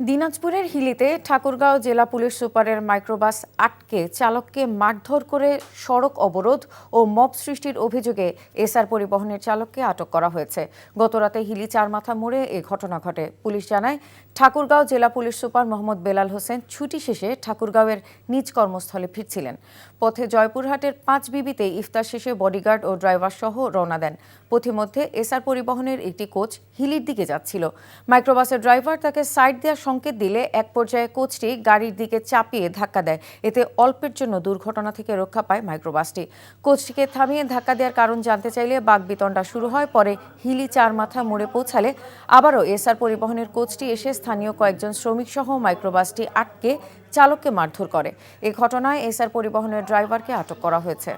দিনাজপুরের হিলিতে ঠাকুরগাঁও জেলা পুলিশ সুপারের মাইক্রোবাস আটকে চালককে মারধর করে সড়ক অবরোধ ও মব সৃষ্টির অভিযোগে এসআর পরিবহনের চালককে আটক করা হয়েছে। গতরাতে হিলি চারমাথা মোড়ে এ ঘটনা ঘটে। পুলিশ জানায়, ঠাকুরগাঁও জেলা পুলিশ সুপার মোহাম্মদ বেলাল হোসেন ছুটি শেষে ঠাকুরগাঁওয়ের নিজ কর্মস্থলে ফিরছিলেন। পথে জয়পুরহাটের 5 বিবিতে ইফতার শেষে বডিগার্ড ও ড্রাইভার সহ রওনা দেন। পথিমধ্যে এসআর পরিবহনের একটি কোচ হিলির দিকে যাচ্ছিল। মাইক্রোবাসের ড্রাইভার তাকে সাইড দেওয়ার সংকেত দিলে এক পর্যায়ে কোচটি গাড়ির দিকে চাপিয়ে ধাক্কা দেয়। এতে অল্পের জন্য দুর্ঘটনা থেকে রক্ষা পায় মাইক্রোবাসটি। কোচটিকে থামিয়ে ধাক্কা দেওয়ার কারণ জানতে চাইলে বাকবিতণ্ডা শুরু হয়। পরে হিলি চারমাথা মোড়ে পৌঁছালে আবারও এসআর পরিবহনের কোচটি এসে স্থানীয় কয়েকজন শ্রমিক সহ মাইক্রোবাসটি আটকে চালককে মারধর করে। এ ঘটনায় এসআর পরিবহনের ড্রাইভারকে আটক করা হয়েছে।